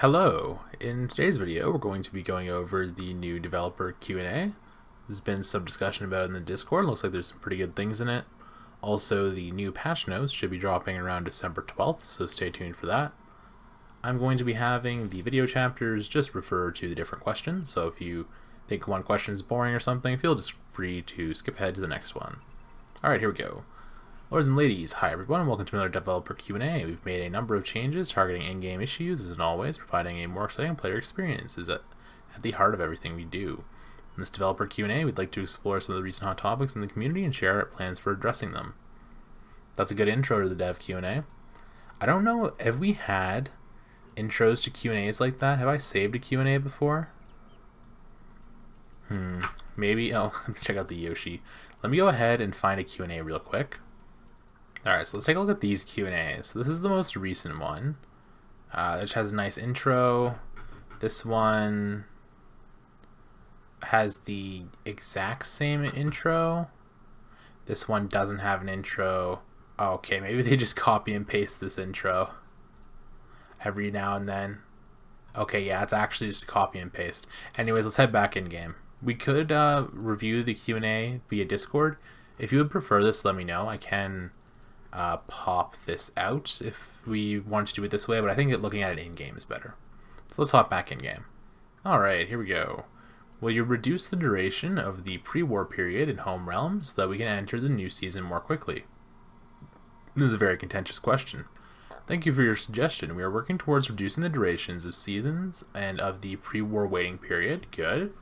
Hello! In today's video, we're going to be going over the new developer Q&A. There's been some discussion about it in the Discord. Looks like there's some pretty good things in it. Also, the new patch notes should be dropping around December 12th, so stay tuned for that. I'm going to be having the video chapters just refer to the different questions, so if you think one question is boring or something, feel just free to skip ahead to the next one. Alright, here we go. Lords and ladies, hi everyone and welcome to another developer Q&A. We've made a number of changes targeting in-game issues as always, providing a more exciting player experience is at the heart of everything we do. In this developer Q&A, we'd like to explore some of the recent hot topics in the community and share our plans for addressing them. That's a good intro to the dev Q&A. I don't know, have we had intros to Q&As like that? Have I saved a Q&A before? Maybe. Oh, check out the Yoshi. Let me go ahead and find a Q&A real quick. Alright, so let's take a look at these Q&As. So this is the most recent one, which has a nice intro. This one has the exact same intro. This one doesn't have an intro. Oh, okay, maybe they just copy and paste this intro every now and then. Okay, yeah, it's actually just a copy and paste. Anyways, let's head back in game. We could review the Q&A via Discord. If you would prefer this, let me know. I can pop this out if we want to do it this way, but I think looking at it in-game is better. So let's hop back in-game. Alright, here we go. Will you reduce the duration of the pre-war period in home realms so that we can enter the new season more quickly? This is a very contentious question. Thank you for your suggestion. We are working towards reducing the durations of seasons and of the pre-war waiting period. Good.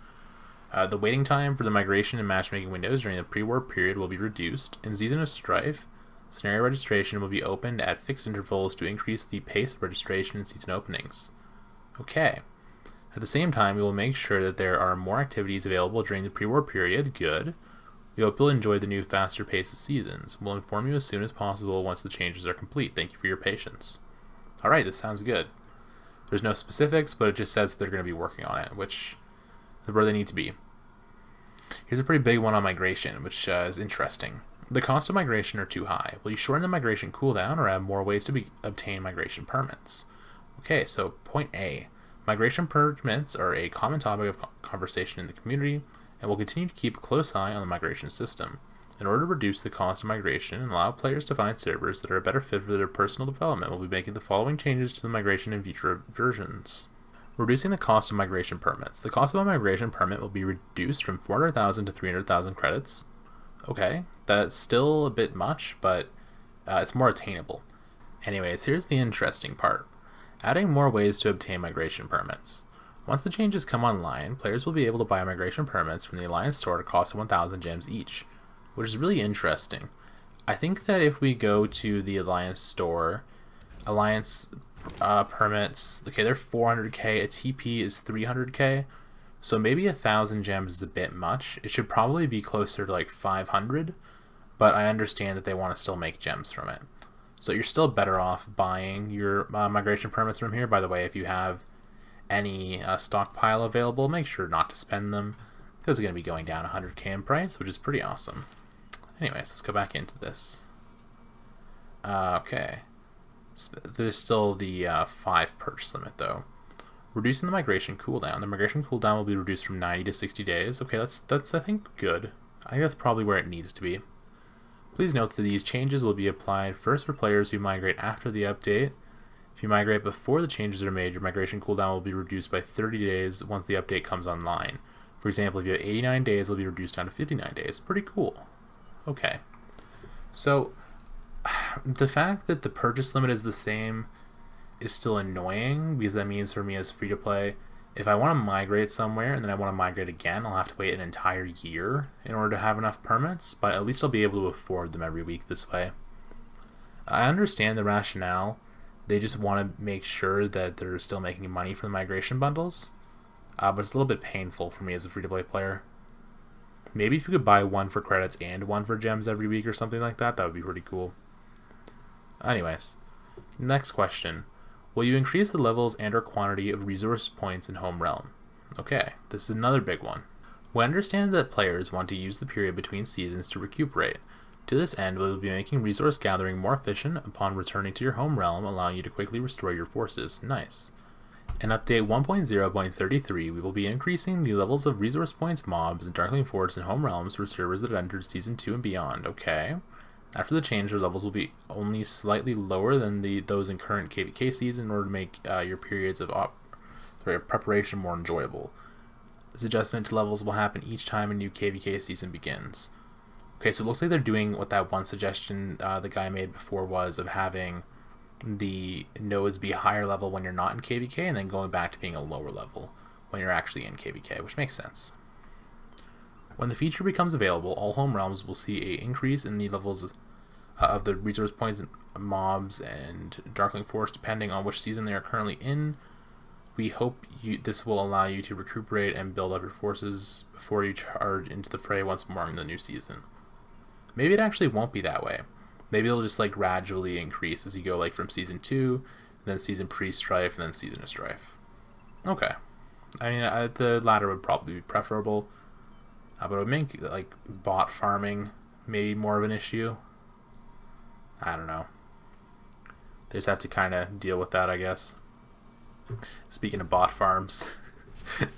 The waiting time for the migration and matchmaking windows during the pre-war period will be reduced. In Season of Strife, scenario registration will be opened at fixed intervals to increase the pace of registration and season openings. Okay. At the same time, we will make sure that there are more activities available during the pre-war period. Good. We hope you'll enjoy the new faster pace of seasons. We'll inform you as soon as possible once the changes are complete. Thank you for your patience. Alright, this sounds good. There's no specifics, but it just says that they're going to be working on it, which is where they need to be. Here's a pretty big one on migration, which is interesting. The costs of migration are too high. Will you shorten the migration cooldown or add more ways to obtain migration permits? Okay, so point A. Migration permits are a common topic of conversation in the community, and we'll continue to keep a close eye on the migration system. In order to reduce the cost of migration and allow players to find servers that are a better fit for their personal development, we'll be making the following changes to the migration in future versions. Reducing the cost of migration permits. The cost of a migration permit will be reduced from 400,000 to 300,000 credits. Okay, that's still a bit much, but it's more attainable. Anyways, here's the interesting part. Adding more ways to obtain migration permits. Once the changes come online, players will be able to buy migration permits from the Alliance store at a cost of 1,000 gems each, which is really interesting. I think that if we go to the Alliance store, Alliance permits, okay, they're 400k, a TP is 300k, so maybe 1,000 gems is a bit much. It should probably be closer to like 500, but I understand that they want to still make gems from it. So you're still better off buying your migration permits from here. By the way, if you have any stockpile available, make sure not to spend them, because it's going to be going down 100k in price, which is pretty awesome. Anyways, let's go back into this. Okay. There's still the 5 purchase limit though. Reducing the migration cooldown. The migration cooldown will be reduced from 90 to 60 days. Okay, that's I think good. I think that's probably where it needs to be. Please note that these changes will be applied first for players who migrate after the update. If you migrate before the changes are made, your migration cooldown will be reduced by 30 days once the update comes online. For example, if you have 89 days, it will be reduced down to 59 days. Pretty cool. Okay. So, the fact that the purchase limit is the same is still annoying, because that means for me as free-to-play, if I want to migrate somewhere and then I want to migrate again, I'll have to wait an entire year in order to have enough permits, but at least I'll be able to afford them every week this way. I understand the rationale. They just want to make sure that they're still making money from the migration bundles, but it's a little bit painful for me as a free-to-play player. Maybe if you could buy one for credits and one for gems every week or something like that, that would be pretty cool. Anyways, next question. Will you increase the levels and or quantity of resource points in home realm? Okay, this is another big one. We understand that players want to use the period between seasons to recuperate. To this end, we will be making resource gathering more efficient upon returning to your home realm, allowing you to quickly restore your forces. Nice. In update 1.0.33, we will be increasing the levels of resource points, mobs, and Darkling Forest and Home Realms for servers that entered Season 2 and beyond. Okay. After the change, their levels will be only slightly lower than those in current KvK season in order to make your periods of preparation more enjoyable. This adjustment to levels will happen each time a new KvK season begins. Okay, so it looks like they're doing what that one suggestion the guy made before was of having the nodes be a higher level when you're not in KvK and then going back to being a lower level when you're actually in KvK, which makes sense. When the feature becomes available, all home realms will see an increase in the levels of the resource points, mobs, and Darkling Forest depending on which season they are currently in. We hope this will allow you to recuperate and build up your forces before you charge into the fray once more in the new season. Maybe it actually won't be that way. Maybe it'll just like gradually increase as you go like from season 2, then season pre-strife, and then season of strife. Okay. I mean, the latter would probably be preferable, but it would make like bot farming maybe more of an issue. I don't know. They just have to kind of deal with that, I guess. Speaking of bot farms,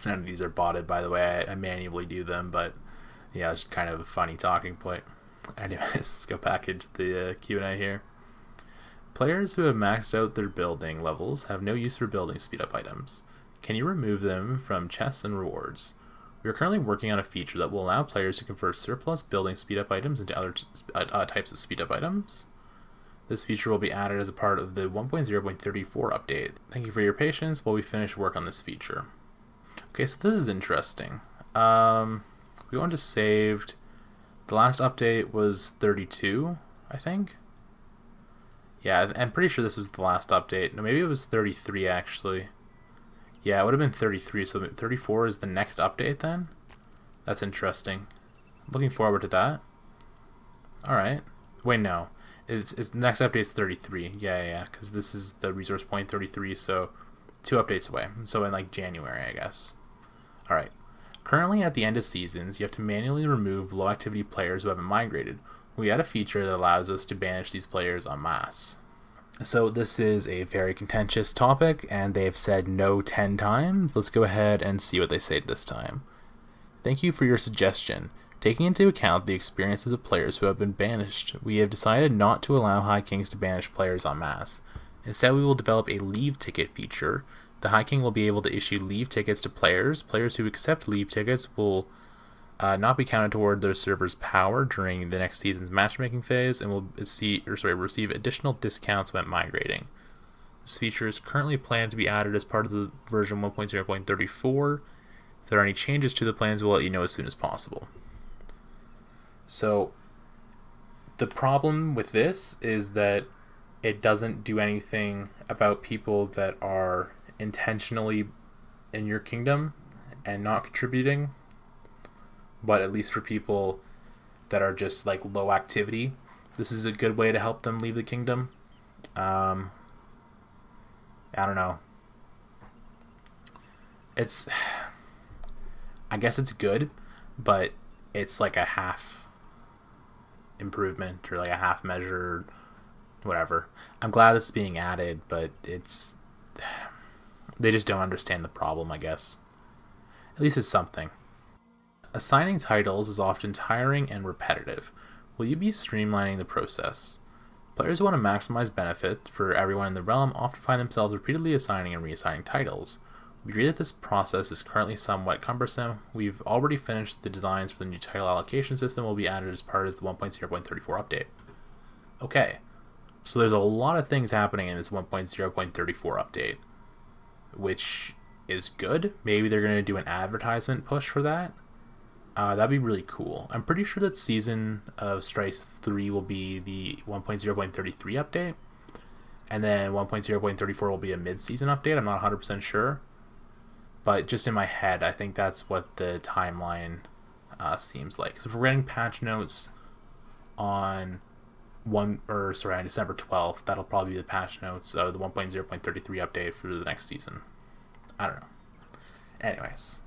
none of these are botted, by the way. I manually do them, but yeah, it's just kind of a funny talking point. Anyways, let's go back into the Q&A here. Players who have maxed out their building levels have no use for building speed up items. Can you remove them from chests and rewards? We are currently working on a feature that will allow players to convert surplus building speed up items into other types of speed up items. This feature will be added as a part of the 1.0.34 update. Thank you for your patience while we finish work on this feature. Okay, so this is interesting. We want to saved. The last update was 32, I think. Yeah, I'm pretty sure this was the last update. No, maybe it was 33 actually. Yeah, it would have been 33, so 34 is the next update then? That's interesting. Looking forward to that. Alright. Wait, no. It's next update is 33. Yeah, because this is the resource point 33, so 2 updates away. So in like January, I guess. Alright. Currently at the end of seasons, you have to manually remove low activity players who haven't migrated. We add a feature that allows us to banish these players en masse. So this is a very contentious topic, and they've said no 10 times. Let's go ahead and see what they say this time. Thank you for your suggestion. Taking into account the experiences of players who have been banished, we have decided not to allow High Kings to banish players en masse. Instead, we will develop a leave ticket feature. The High King will be able to issue leave tickets to players. Players who accept leave tickets will not be counted toward their server's power during the next season's matchmaking phase, and will receive additional discounts when migrating. This feature is currently planned to be added as part of the version 1.0.34. If there are any changes to the plans, we'll let you know as soon as possible. So, the problem with this is that it doesn't do anything about people that are intentionally in your kingdom and not contributing, but at least for people that are just like low activity, this is a good way to help them leave the kingdom. I don't know. I guess it's good, but it's like a half improvement or like a half measure, whatever. I'm glad it's being added, but they just don't understand the problem, I guess. At least it's something. Assigning titles is often tiring and repetitive. Will you be streamlining the process? Players who want to maximize benefit for everyone in the realm often find themselves repeatedly assigning and reassigning titles. We agree that this process is currently somewhat cumbersome. We've already finished the designs for the new title allocation system will be added as part of the 1.0.34 update. Okay, so there's a lot of things happening in this 1.0.34 update, which is good. Maybe they're going to do an advertisement push for that. That'd be really cool. I'm pretty sure that Season of Strife 3 will be the 1.0.33 update, and then 1.0.34 will be a mid-season update. I'm not 100% sure, but just in my head, I think that's what the timeline seems like. So if we're getting patch notes on on December 12th, that'll probably be the patch notes of the 1.0.33 update for the next season. I don't know. Anyways.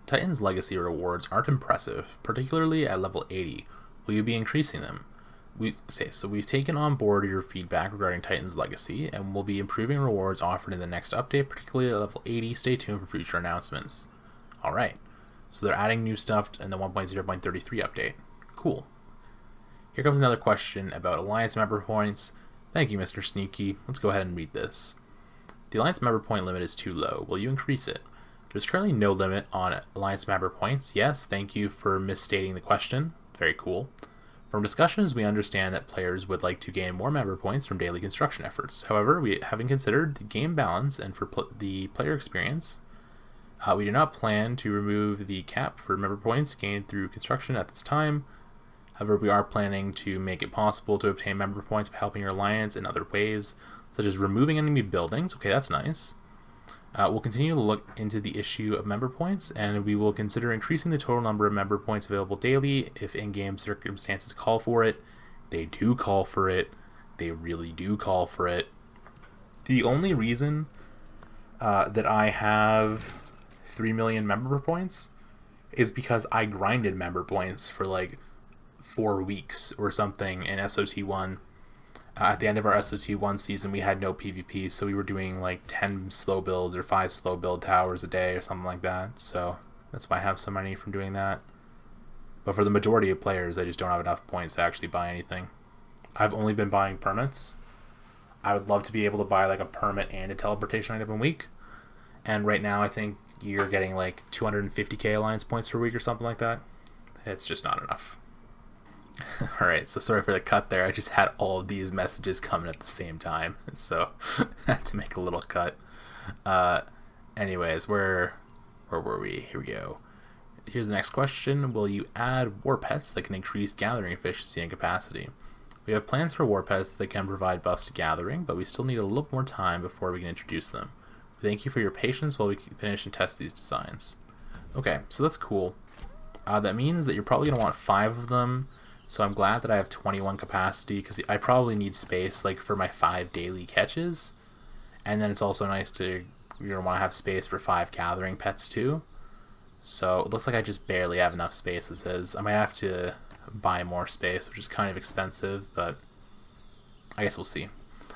Titan's legacy rewards aren't impressive, particularly at level 80. Will you be increasing them? we've taken on board your feedback regarding Titan's Legacy, and we'll be improving rewards offered in the next update, particularly at level 80. Stay tuned for future announcements. Alright, so they're adding new stuff in the 1.0.33 update. Cool. Here comes another question about Alliance member points. Thank you, Mr. Sneaky. Let's go ahead and read this. The Alliance member point limit is too low. Will you increase it? There's currently no limit on Alliance member points. Yes, thank you for misstating the question. Very cool. From discussions, we understand that players would like to gain more member points from daily construction efforts. However, having considered the game balance and for the player experience, we do not plan to remove the cap for member points gained through construction at this time. However, we are planning to make it possible to obtain member points by helping your alliance in other ways, such as removing enemy buildings. Okay, that's nice. We'll continue to look into the issue of member points, and we will consider increasing the total number of member points available daily if in-game circumstances call for it. They do call for it. They really do call for it. The only reason that I have 3 million member points is because I grinded member points for like 4 weeks or something in SOT1. At the end of our SOT1 season, we had no PvP, so we were doing like 10 slow builds or 5 slow build towers a day or something like that. So that's why I have so many from doing that. But for the majority of players, I just don't have enough points to actually buy anything. I've only been buying permits. I would love to be able to buy like a permit and a teleportation item a week. And right now, I think you're getting like 250k alliance points per week or something like that. It's just not enough. Alright, so sorry for the cut there. I just had all of these messages coming at the same time, so I had to make a little cut. Anyways, where were we? Here we go. Here's the next question. Will you add Warpets that can increase gathering efficiency and capacity? We have plans for Warpets that can provide buffs to gathering, but we still need a little more time before we can introduce them. Thank you for your patience while we finish and test these designs. Okay, so that's cool. That means that you're probably going to want 5 of them. So I'm glad that I have 21 capacity, because I probably need space like for my 5 daily catches. And then it's also nice to, you're going to want to have space for 5 gathering pets too. So it looks like I just barely have enough space as is. I might have to buy more space, which is kind of expensive, but I guess we'll see.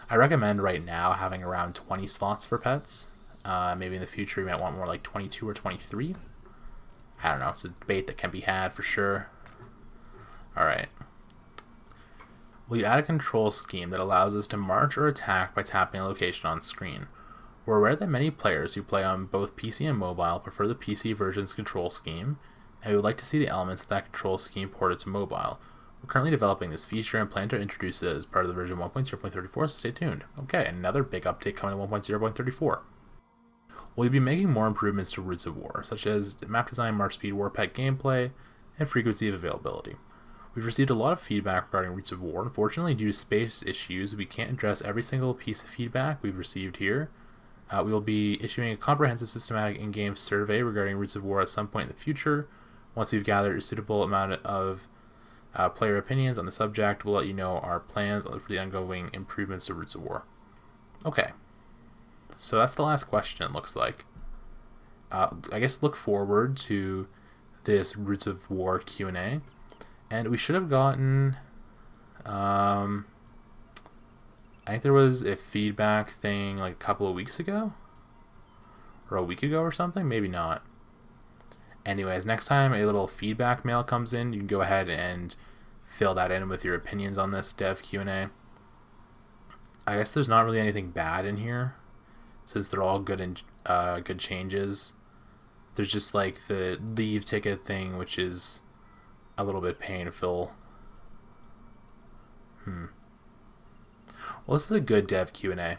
I recommend right now having around 20 slots for pets. Maybe in the future you might want more like 22 or 23. I don't know, it's a debate that can be had for sure. Alright. Will you add a control scheme that allows us to march or attack by tapping a location on screen? We're aware that many players who play on both PC and mobile prefer the PC version's control scheme, and we would like to see the elements of that control scheme ported to mobile. We're currently developing this feature and plan to introduce it as part of the version 1.0.34, so stay tuned. Okay, another big update coming in 1.0.34. We'll be making more improvements to Roots of War, such as map design, march speed, Warpet gameplay, and frequency of availability. We've received a lot of feedback regarding Roots of War. Unfortunately, due to space issues, we can't address every single piece of feedback we've received here. We will be issuing a comprehensive systematic in-game survey regarding Roots of War at some point in the future. Once we've gathered a suitable amount of player opinions on the subject, we'll let you know our plans for the ongoing improvements to Roots of War. Okay, so that's the last question, it looks like. I guess look forward to this Roots of War Q&A. And we should have gotten, I think there was a feedback thing like a couple of weeks ago, or a week ago or something, maybe not. Anyways, next time a little feedback mail comes in, you can go ahead and fill that in with your opinions on this dev Q&A. I guess there's not really anything bad in here, since they're all good and good changes. There's just like the leave ticket thing, which is a little bit painful. Well, this is a good dev Q&A.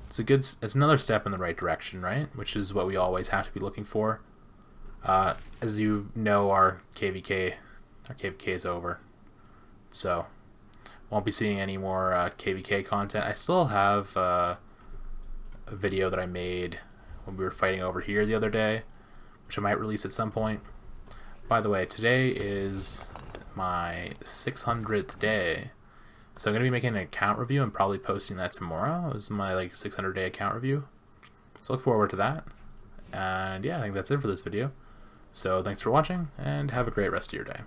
It's another step in the right direction, right? Which is what we always have to be looking for. As you know, our KvK is over, so won't be seeing any more KvK content. I still have a video that I made when we were fighting over here the other day, which I might release at some point. By the way, today is my 600th day, so I'm going to be making an account review and probably posting that tomorrow. It was my like 600-day account review, so look forward to that. And yeah, I think that's it for this video. So thanks for watching, and have a great rest of your day.